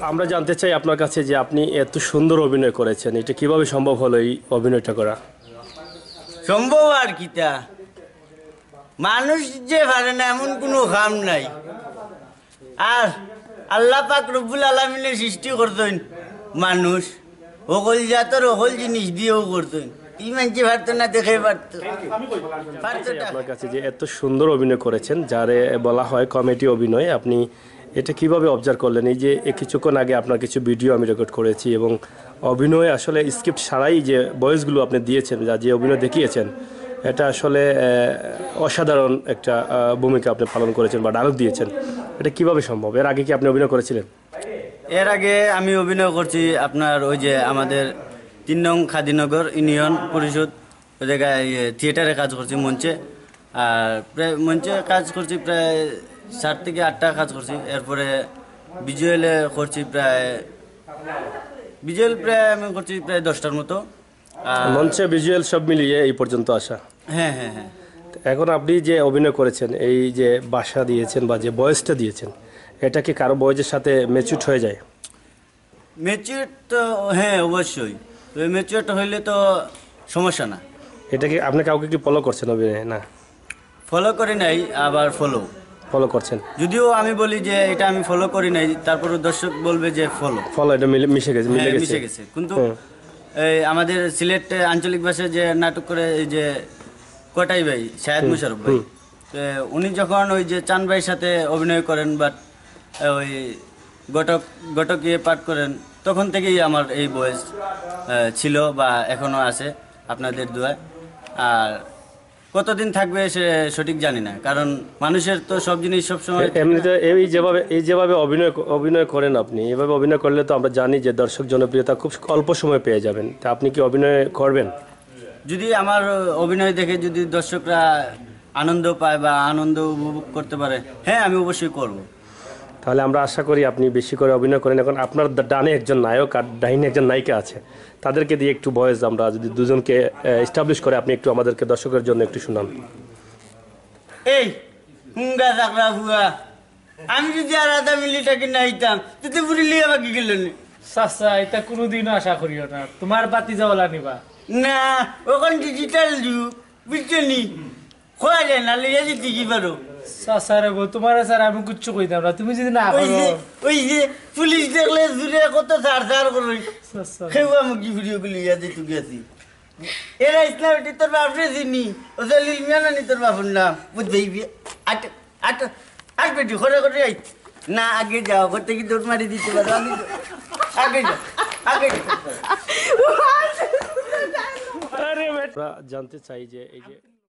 আমরা জানতে চাই আপনার কাছে যে আপনি এত সুন্দর অভিনয় করেছেন, এটা কিভাবে সম্ভব হলো এই অভিনয়টা করা? সম্ভব আর কিতা, মানুষ যে পারে না এমন কোনো কাম নাই। আর আল্লাহ পাক রব্বুল আলামিনের সৃষ্টি করতেন মানুষ, সকল জাতের সকল জিনিস দিয়েও করতেন। এই মানছে পারতো না, দেখে পারতো। আপনার কাছে যে এত সুন্দর অভিনয় করেছেন, যারে বলা হয় কমেডি অভিনয়, আপনি এটা কিভাবে অবজার্ভ করলেন? এই যে কিছুক্ষণ আগে আপনার কিছু ভিডিও আমি রেকর্ড করেছি এবং অভিনয় আসলে স্ক্রিপ্ট ছাড়াই যে ভয়েসগুলো আপনি দিয়েছেন, যা যে অভিনয় দেখিয়েছেন, এটা আসলে অসাধারণ একটা ভূমিকা আপনি পালন করেছেন বা ডায়লগ দিয়েছেন। এটা কিভাবে সম্ভব? এর আগে কি আপনি অভিনয় করেছিলেন? এর আগে আমি অভিনয় করছি আপনার ওই যে আমাদের 3 নং খাদিনগর ইউনিয়ন পরিষদ ওই জায়গায় থিয়েটারে কাজ করছি, মঞ্চে। আর প্রায় মঞ্চে কাজ করছি প্রায় 7 থেকে 8টা কাজ করছি। এরপরে ভিজুয়ালে করছি ভিজুয়াল আমি করছি প্রায় 10টার মতো। মঞ্চে ভিজুয়াল সব মিলিয়ে এই পর্যন্ত আসা। হ্যাঁ হ্যাঁ হ্যাঁ। এখন আপনি যে অভিনয় করেছেন, এই যে ভাষা দিয়েছেন বা যে ভয়েসটা দিয়েছেন, এটা কি কারো ভয়েসের সাথে ম্যাচিউর হয়ে যায়? ম্যাচিউর তো হ্যাঁ অবশ্যই, তো ম্যাচিউর হইলে তো সমস্যা না। এটা কি আপনি কাউকে কি ফলো করছেন অভিনয়? না, ফলো করি নাই, আবার ফলো করছেন। যদিও আমি বলি যে এটা আমি ফলো করি নাই, তারপরে দর্শক বলবে যে ফলো এটা মিশে গেছে, মিশে গেছে। কিন্তু এই আমাদের সিলেট আঞ্চলিক ভাষায় যে নাটক করে এই যে কটাই ভাই শাহেদ মুশারফ ভাই, উনি যখন ওই যে চান ভাইয়ের সাথে অভিনয় করেন বা ওই ঘটক পাঠ করেন, তখন থেকেই আমার এই বয়স ছিল বা এখনো আছে আপনাদের দোয়ায়। আর কতদিন থাকবে সে সঠিক জানি না, কারণ মানুষের তো সব জিনিস সবসময়। এমনিতে এই যেভাবে অভিনয় করেন আপনি, এভাবে অভিনয় করলে তো আমরা জানি যে দর্শক জনপ্রিয়তা খুব অল্প সময় পেয়ে যাবেন। তা আপনি কি অভিনয় করবেন? যদি আমার অভিনয় দেখে যদি দর্শকরা আনন্দ পায় বা আনন্দ উপভোগ করতে পারে, হ্যাঁ আমি অবশ্যই করব। তাহলে আমরা আশা করি আপনি বেশি করে অভিনয় করেন। এখন আপনার ডানে একজন নায়ক আর ডাইনে একজন নায়িকা আছে, তাদেরকে দিয়ে একটু ভয়েস আমরা যদি দুজনকে এস্টাবলিশ করে আপনি একটু আমাদেরকে দর্শকের জন্য একটু শুনান। এই হুঙ্গা চাকরা হুয়া, আমি যদি আর আধা মিলিটাকে নাইতাম তুই বুড়িলি আমাকে গেলেন। চাচা এটা কোনোদিনও আশা করিও না, তোমার বাতি যাওয়ালা নিবা না, ওখান ডিজিটাল যুগ, বুঝছো নি, খোয়া যায় না, লিয়ে যেতে কি পারো। চাচা রে গো, তোমার স্যার আমি কিচ্ছু কইতাম না, তুমি যদি না করো। ওই যে পুলিশ দেখলে জুড়ে কত ছাড় করো, সেও আমাকে ভিডিও গুলি ইয়াদে তুই গেছি। এরা ইসলামটি তোর বাপরে চিনি, ও যে লিলমিয়ানা নি তোর বাপুর নাম বুঝবেই। আট বেটি করে আই না, আগে যাও, করতে কি দৌড় মারি দিতে পারো, আগে যাও আগে জানতে চাই যে এই যে